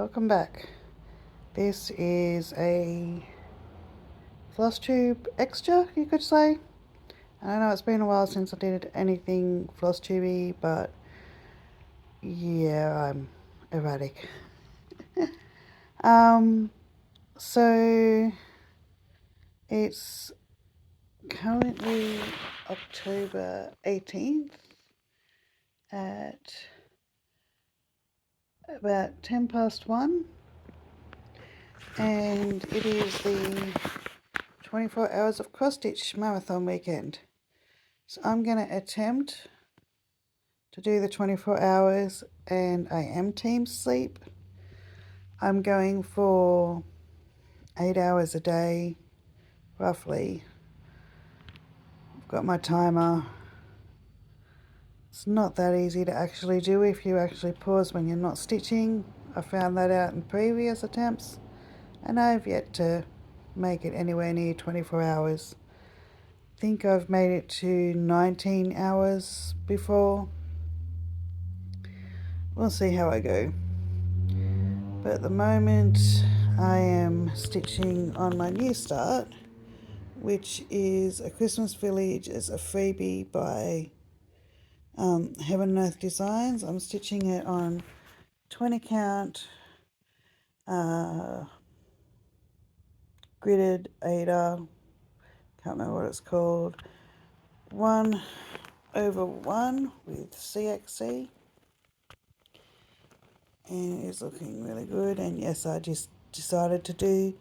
Welcome back. This is a floss tube extra, you could say. I know it's been a while since I did anything floss tubey, but yeah, I'm erratic. So it's currently October 18th at about 1:10, and it is the 24 hours of cross stitch marathon weekend. So I'm going to attempt to do the 24 hours, and I am team sleep. I'm going for 8 hours a day, roughly. I've got my timer. It's not that easy to actually do if you actually pause when you're not stitching. I found that out in previous attempts, and I've yet to make it anywhere near 24 hours. I think I've made it to 19 hours before. We'll see how I go. But at the moment I am stitching on my new start, which is A Christmas Village as a freebie by Heaven and Earth Designs. I'm stitching it on 20 count gridded Ada, can't remember what it's called, 1/1 with CXC, and it's looking really good. And yes, I just decided to do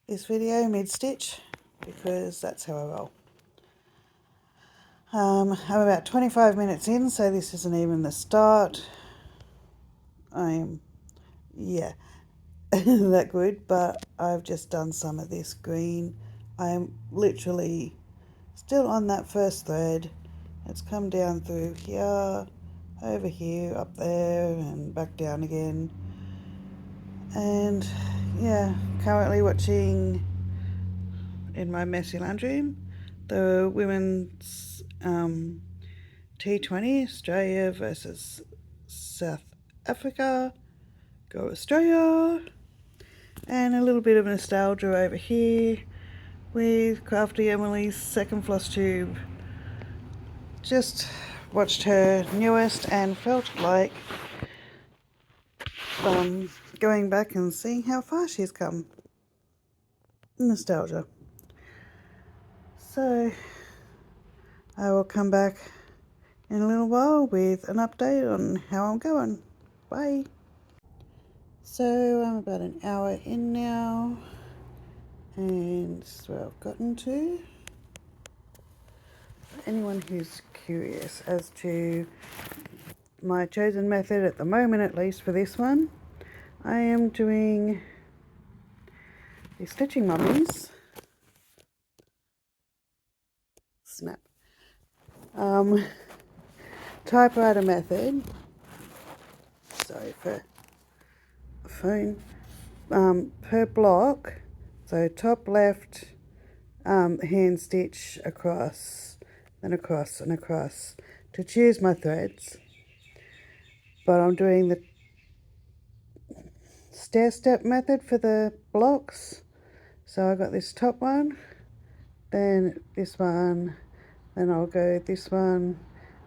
this video mid-stitch because that's how I roll. I'm about 25 minutes in, so this isn't even the start. I'm, that good, but I've just done some of this green. I'm literally still on that first thread. It's come down through here, over here, up there, and back down again. And yeah, currently watching in my messy laundry room the women's T20, Australia versus South Africa. Go Australia! And a little bit of nostalgia over here with Crafty Emily's second floss tube. Just watched her newest and felt like going back and seeing how far she's come. Nostalgia. So I will come back in a little while with an update on how I'm going. Bye. So I'm about an hour in now, and this is where I've gotten to. For anyone who's curious as to my chosen method at the moment, at least for this one, I am doing the Stitching Mummies snap typewriter method. Sorry for the phone. Per block, so top left, hand stitch across, then across and across to choose my threads. But I'm doing the stair step method for the blocks. So I got this top one, then this one, then I'll go this one,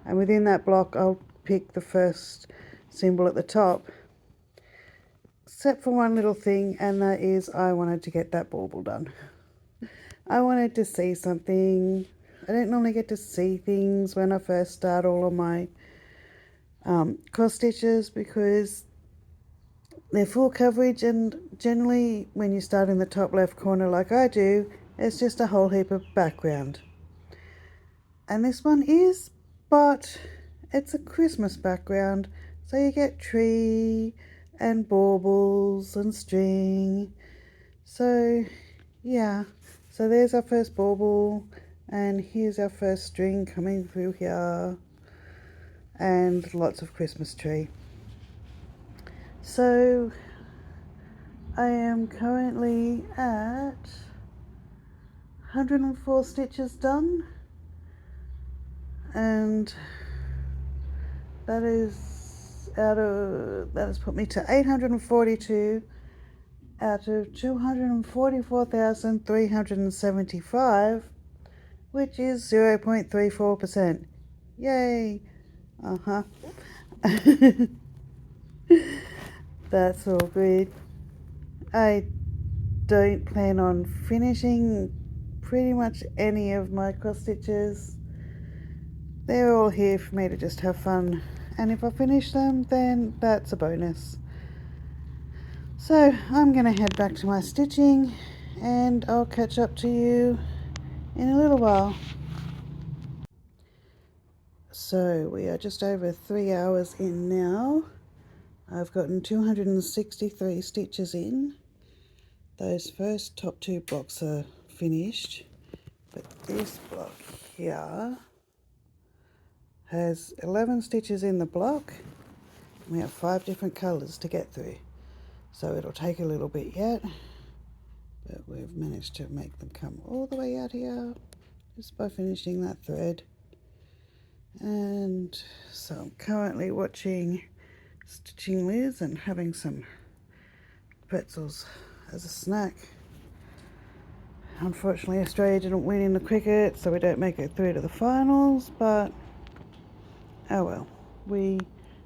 and within that block I'll pick the first symbol at the top, except for one little thing, and that is I wanted to get that bauble done. I wanted to see something. I don't normally get to see things when I first start all of my cross stitches because they're full coverage, and generally when you start in the top left corner like I do, it's just a whole heap of background. And this one is, but it's a Christmas background, so you get tree and baubles and string. So yeah, so there's our first bauble, and here's our first string coming through here, and lots of Christmas tree. So I am currently at 104 stitches done, and that is that has put me to 842 out of 244,375, which is 0.34%. Yay! That's all good. I don't plan on finishing pretty much any of my cross stitches. They're all here for me to just have fun, and if I finish them, then that's a bonus. So I'm going to head back to my stitching, and I'll catch up to you in a little while. So we are just over 3 hours in now. I've gotten 263 stitches in. Those first top 2 blocks are finished, but this block here has 11 stitches in the block. We have 5 different colours to get through, so it'll take a little bit yet, but we've managed to make them come all the way out here just by finishing that thread. And so I'm currently watching Stitching Liz and having some pretzels as a snack. Unfortunately, Australia didn't win in the cricket, so we don't make it through to the finals, but oh well. We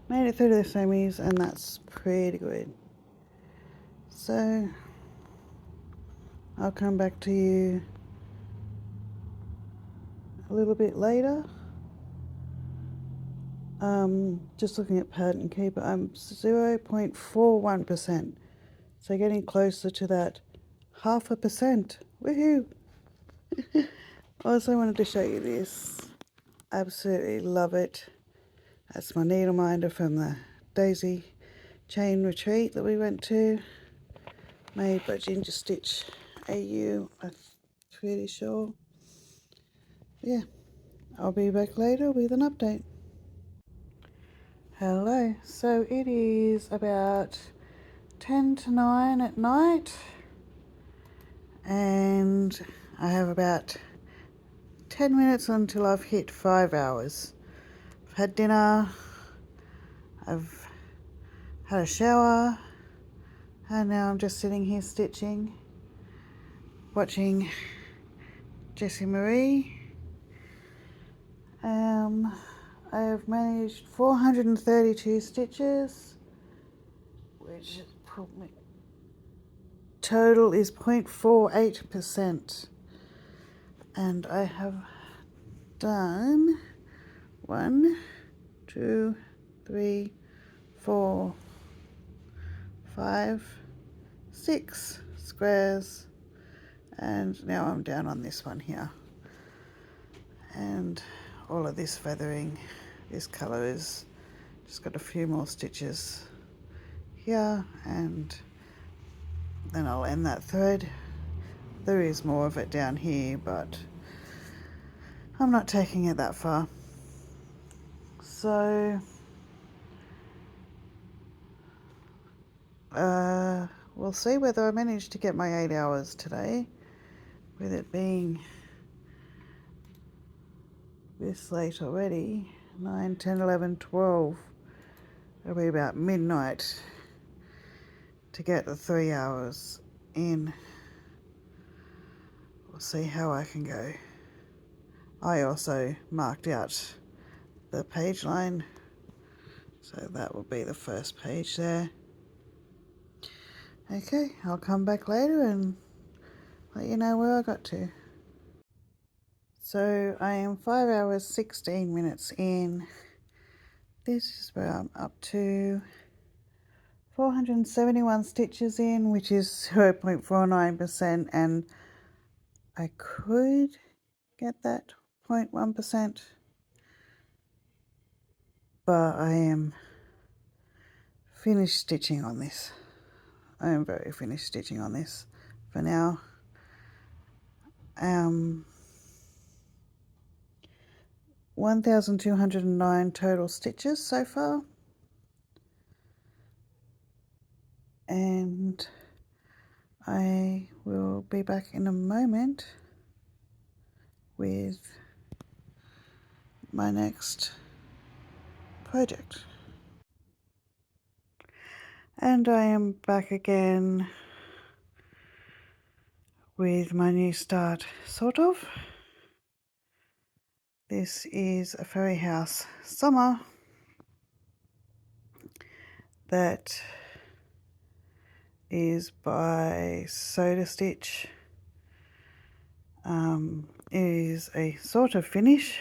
made it through to the semis, and that's pretty good. So I'll come back to you a little bit later. Just looking at pattern keeper, I'm 0.41%, so getting closer to that 0.5%. Woohoo! Also wanted to show you this. Absolutely love it. That's my needle minder from the daisy chain retreat that we went to, made by Ginger Stitch AU, I'm pretty sure. Yeah, I'll be back later with an update. Hello, so it is about 10 to 9 at night, and I have about 10 minutes until I've hit 5 hours. I've had dinner, I've had a shower, and now I'm just sitting here stitching, watching Jessie Marie. I have managed 432 stitches, which total is 0.48%, and I have done 1, 2, 3, 4, 5, 6 squares, and now I'm down on this one here, and all of this feathering. This colour is just got a few more stitches here, and then I'll end that thread. There is more of it down here, but I'm not taking it that far. So we'll see whether I manage to get my 8 hours today, with it being this late already. 9, 10, 11, 12. It'll be about midnight to get the 3 hours in. We'll see how I can go. I also marked out the page line, so that will be the first page there. Okay, I'll come back later and let you know where I got to. So I am 5 hours 16 minutes in. This is where I'm up to 471 stitches in, which is 0.49%, and I could get that 0.1%, but I am finished stitching on this. I am very finished stitching on this for now. 1,209 total stitches so far, and I will be back in a moment with my next project. And I am back again with my new start, sort of. This is a fairy house summer that is by Soda Stitch. It is a sort of finish.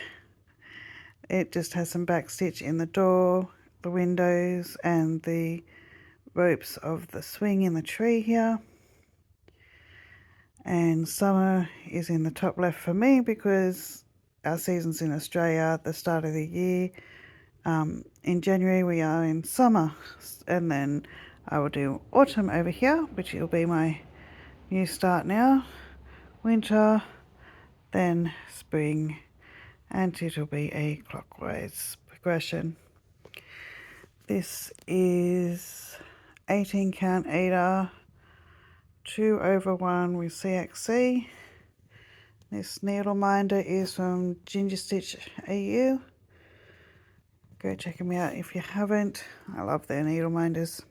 It just has some back stitch in the door, the windows, and the ropes of the swing in the tree here. And summer is in the top left for me because our season's in Australia at the start of the year. In January we are in summer, and then I will do autumn over here, which will be my new start now. Winter, then spring, and it'll be a clockwise progression. This is 18 count Ada, 2/1 with CXC. This needle minder is from Ginger Stitch AU. Go check them out if you haven't. I love their needle minders.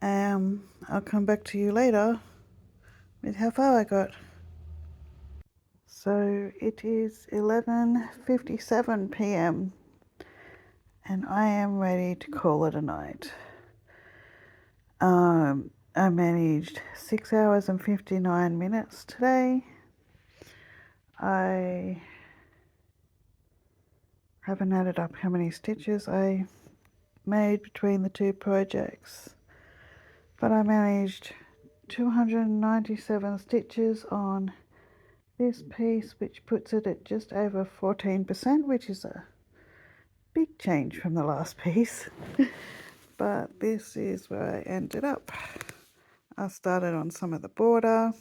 I'll come back to you later with how far I got. So it is 11:57 p.m. and I am ready to call it a night. I managed 6 hours and 59 minutes today. I haven't added up how many stitches I made between the two projects, but I managed 297 stitches on this piece, which puts it at just over 14%, which is a big change from the last piece. But this is where I ended up. I started on some of the border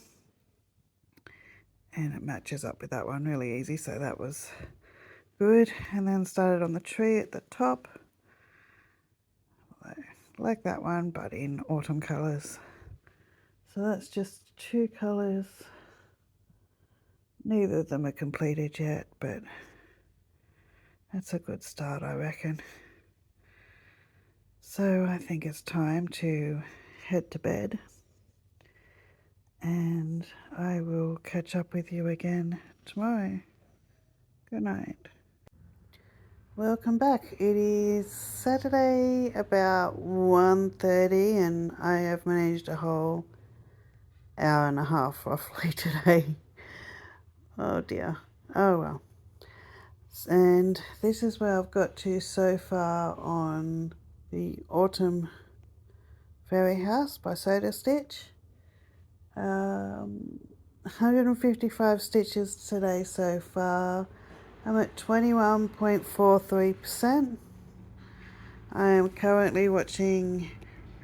and it matches up with that one really easy, so that was good. And then started on the tree at the top, like that one, but in autumn colours. So that's just 2 colours. Neither of them are completed yet, but that's a good start, I reckon. So I think it's time to head to bed, and I will catch up with you again tomorrow. Good night. Welcome back. It is Saturday about 1:30 and I have managed a whole hour and a half roughly today. Oh dear. Oh well. And this is where I've got to so far on the Autumn Fairy House by Soda Stitch. 155 stitches today so far. I'm at 21.43%. I am currently watching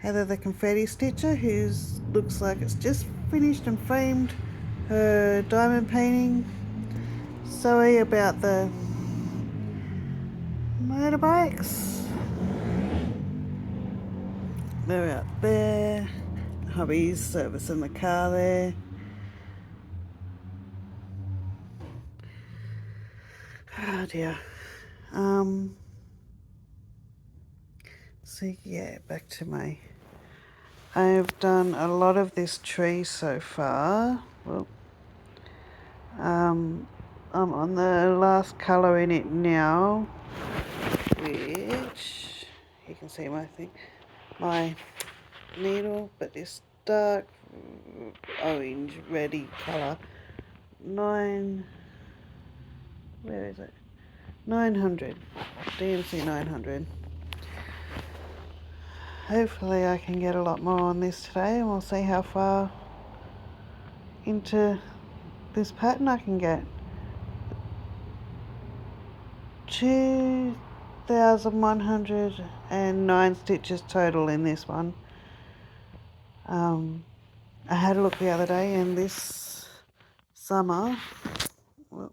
Heather the Confetti Stitcher, who looks like it's just finished and framed her diamond painting. Sorry about the motorbikes. They're out there. Hubby's servicing the car there. Oh dear. So yeah, back to my... I've done a lot of this tree so far. Well, I'm on the last colour in it now, which you can see my needle, but this dark orange reddy colour. Where is it? 900, DMC 900. Hopefully I can get a lot more on this today, and we'll see how far into this pattern I can get. 2,109 stitches total in this one. I had a look the other day, and this summer, well,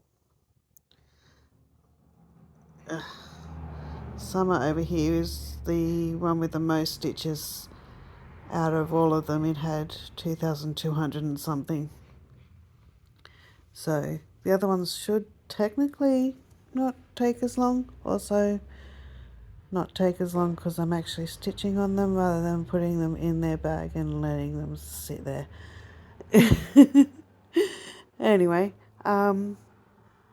summer over here is the one with the most stitches. Out of all of them, it had 2,200 and something. So the other ones should technically not take as long. Also, not take as long because I'm actually stitching on them rather than putting them in their bag and letting them sit there. Anyway, yeah,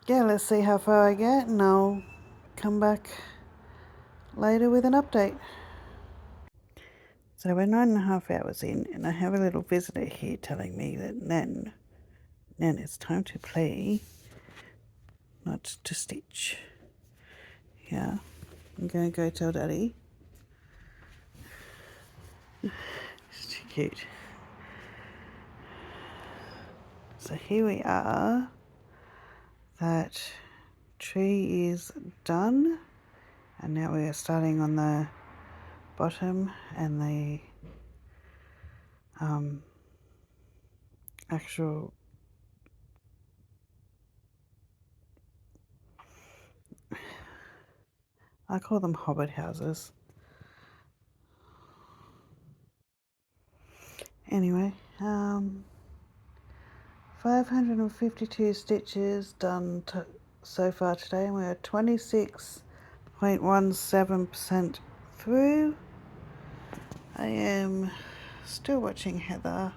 let's see how far I get and I'll come back later with an update. So we're 9.5 hours in and I have a little visitor here telling me that Nan, it's time to play, not to stitch. Yeah, I'm going to go tell Daddy. It's too cute. So here we are. That tree is done. And now we are starting on the bottom and the actual I call them hobbit houses. Anyway, 552 stitches done so far today, and we're 26.17% through. I am still watching Heather.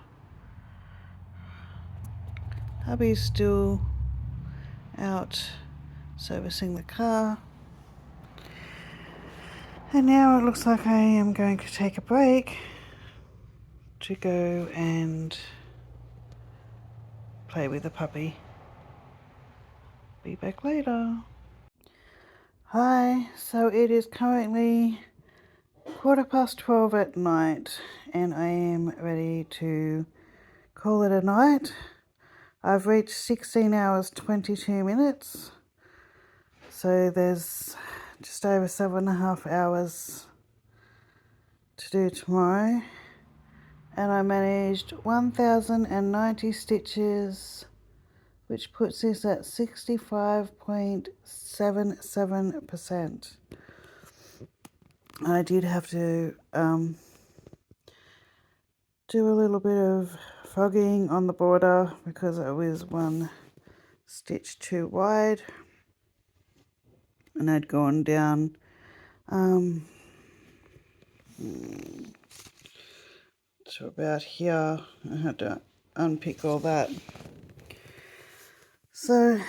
Hubby's still out servicing the car. And now it looks like I am going to take a break to go and play with the puppy. Be back later. Hi, so it is currently 12:15 at night and I am ready to call it a night. I've reached 16 hours 22 minutes, so there's just over 7.5 hours to do tomorrow, and I managed 1,090 stitches, which puts this at 65.77%. I did have to do a little bit of fogging on the border because it was one stitch too wide, and I'd gone down to about here. I had to unpick all that. So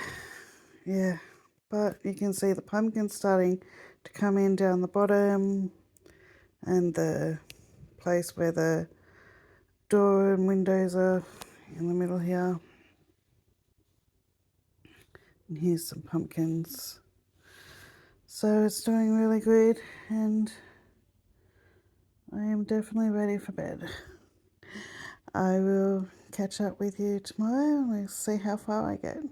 yeah, but you can see the pumpkin starting to come in down the bottom, and the place where the door and windows are in the middle here. And here's some pumpkins. So it's doing really good, and I am definitely ready for bed. I will catch up with you tomorrow and we'll see how far I get.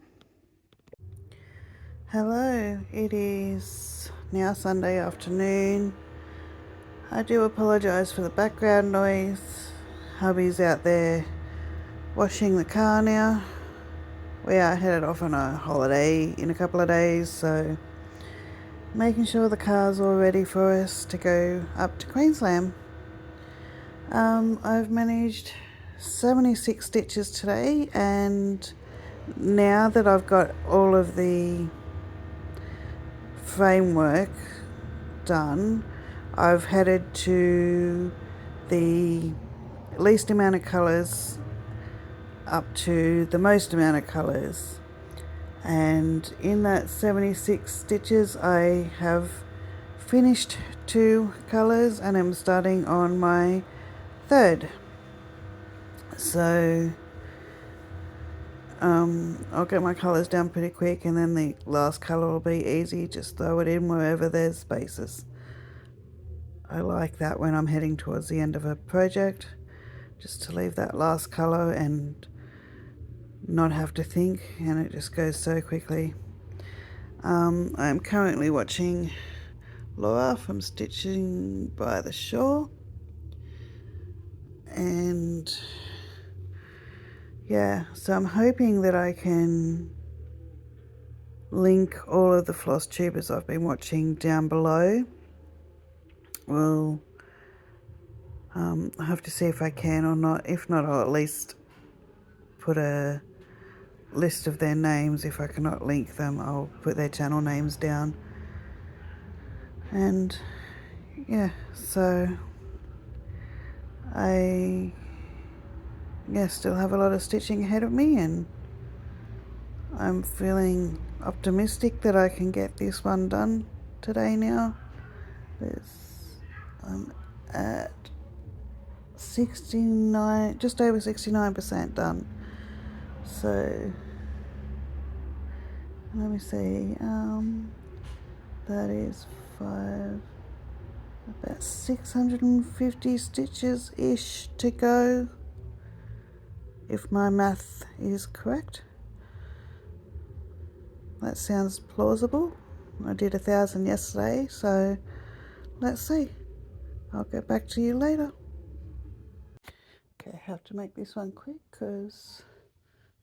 Hello, it is now Sunday afternoon. I do apologise for the background noise. Hubby's out there washing the car now. We are headed off on a holiday in a couple of days, so making sure the car's all ready for us to go up to Queensland. I've managed 76 stitches today, and now that I've got all of the framework done, I've headed to the least amount of colours up to the most amount of colours, and in that 76 stitches I have finished 2 colours and I'm starting on my 3rd. So I'll get my colours down pretty quick, and then the last colour will be easy. Just throw it in wherever there's spaces. I like that when I'm heading towards the end of a project, just to leave that last colour and not have to think, and it just goes so quickly. I'm currently watching Laura from Stitching by the Shore, and yeah, so I'm hoping that I can link all of the Flosstubers I've been watching down below. Well, I have to see if I can or not. If not, I'll at least put a list of their names. If I cannot link them, I'll put their channel names down. And yeah, so I still have a lot of stitching ahead of me, and I'm feeling optimistic that I can get this one done today now. I'm at 69, just over 69% done. So let me see, that is about 650 stitches-ish to go, if my math is correct. That sounds plausible. I did 1,000 yesterday, so let's see. I'll get back to you later. Okay, I have to make this one quick because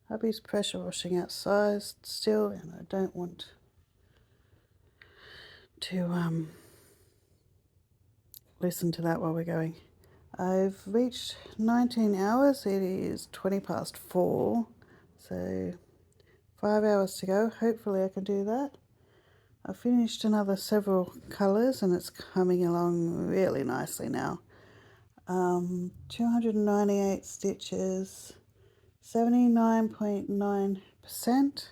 hubby's pressure washing outside still, and I don't want to listen to that while we're going. I've reached 19 hours. It is 20 past 4, so 5 hours to go. Hopefully I can do that. I've finished another several colours and it's coming along really nicely now. 298 stitches, 79.9%,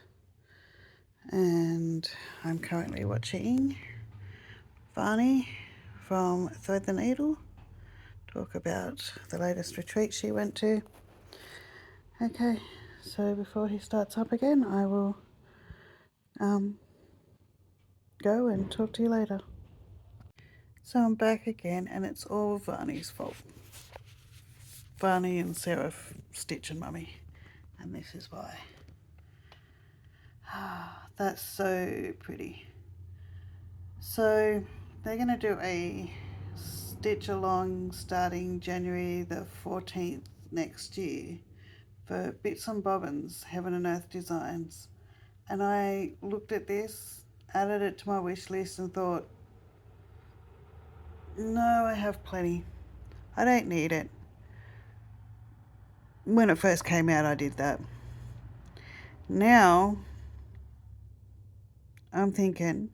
and I'm currently watching Varney from Thread the Needle talk about the latest retreat she went to. Okay, so before he starts up again, I will go and talk to you later. So I'm back again, and it's all Varney's fault. Varney and Sarah stitching mummy, and this is why. That's so pretty. So they're going to do a stitch along starting January the 14th next year for Bits and Bobbins Heaven and Earth Designs, and I looked at this, added it to my wish list, and thought, no, I have plenty. I don't need it. When it first came out, I did that. Now I'm thinking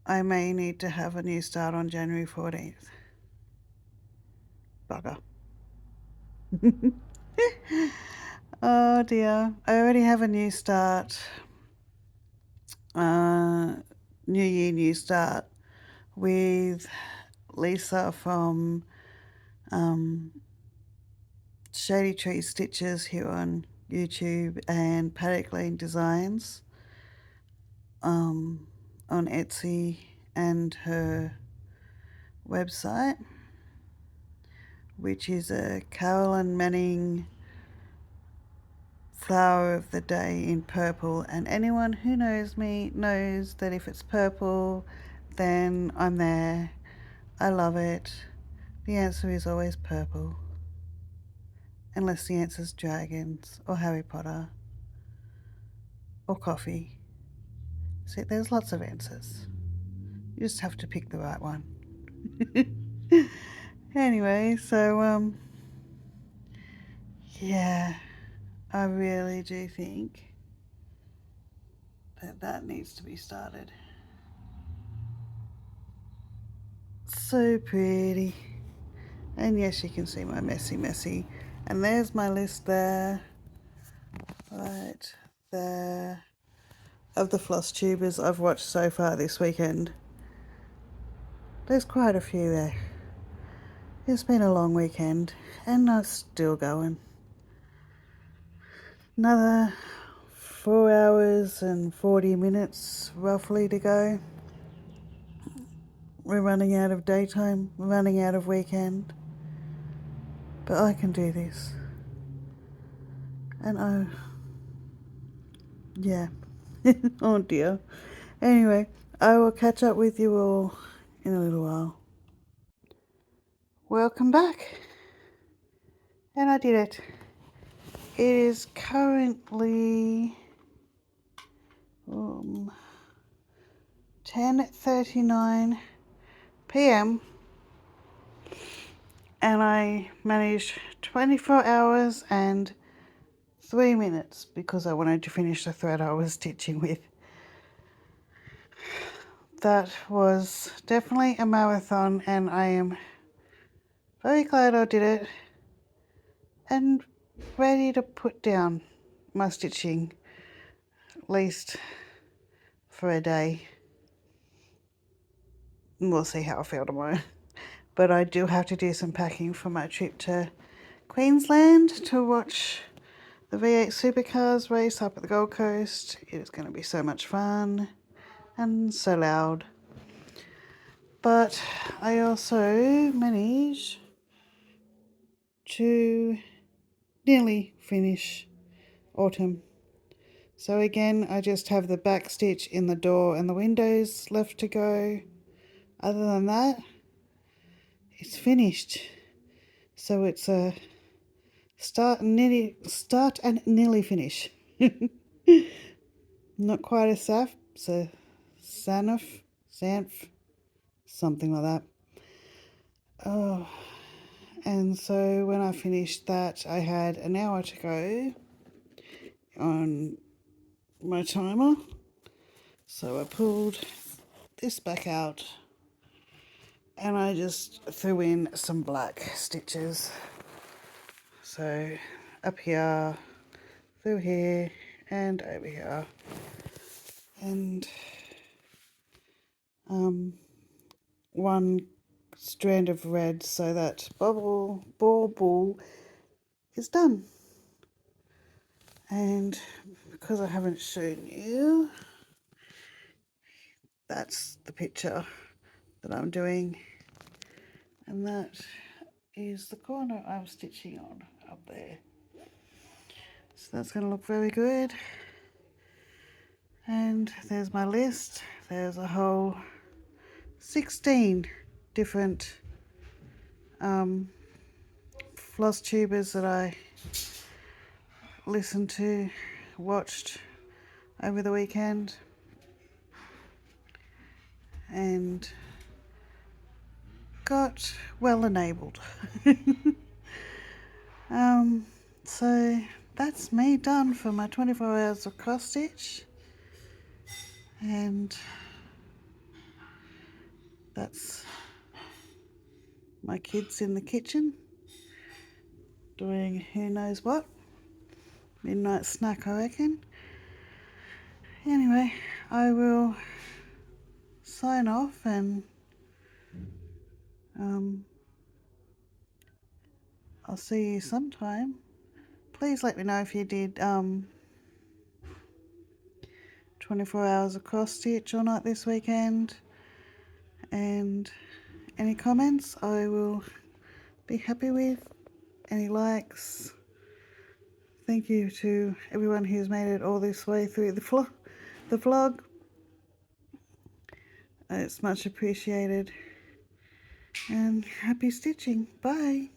I may need to have a new start on January 14th. Bugger. Oh dear. I already have a new start. New year, new start with Lisa from Shady Tree Stitches here on YouTube and Paddock Lane Designs on Etsy and her website, which is a Carolyn Manning flower of the day in purple, and anyone who knows me knows that if it's purple, then I'm there. I love it. The answer is always purple, unless the answer is dragons or Harry Potter or coffee. See, there's lots of answers. You just have to pick the right one. Anyway, so yeah, I really do think that needs to be started. So pretty. And yes, you can see my messy. And there's my list there, right there, of the Flosstubers I've watched so far this weekend. There's quite a few there. It's been a long weekend, and I'm still going. Another 4 hours and 40 minutes roughly to go. We're running out of daytime, we're running out of weekend. But I can do this. And yeah. Oh dear. Anyway, I will catch up with you all in a little while. Welcome back. And I did it. It is currently 10:39 p.m. and I managed 24 hours and 3 minutes because I wanted to finish the thread I was stitching with. that was definitely a marathon, and I am very glad I did it and ready to put down my stitching, at least for a day. We'll see how I feel tomorrow. But I do have to do some packing for my trip to Queensland to watch the V8 supercars race up at the Gold Coast. It is going to be so much fun and so loud. But I also managed to nearly finish autumn. So again, I just have the back stitch in the door and the windows left to go. Other than that, it's finished. So it's a start and nearly finish. Not quite a SAF, it's a SANF, something like that. Oh, and so when I finished that, I had an hour to go on my timer. So I pulled this back out and I just threw in some black stitches. So up here, through here, and over here. And one strand of red so that bauble is done. And because I haven't shown you, that's the picture that I'm doing, and that is the corner I'm stitching on up there. So that's going to look very good. And there's my list. There's a whole 16 different Flosstubers that I listened to, watched over the weekend, and got well enabled. So that's me done for my 24 hours of cross stitch, and that's my kids in the kitchen doing who knows what. Midnight snack, I reckon. Anyway, I will sign off, and I'll see you sometime. Please let me know if you did 24 hours of cross stitch or not this weekend, and any comments I will be happy with. Any likes. Thank you to everyone who's made it all this way through the vlog. It's much appreciated, and happy stitching. Bye.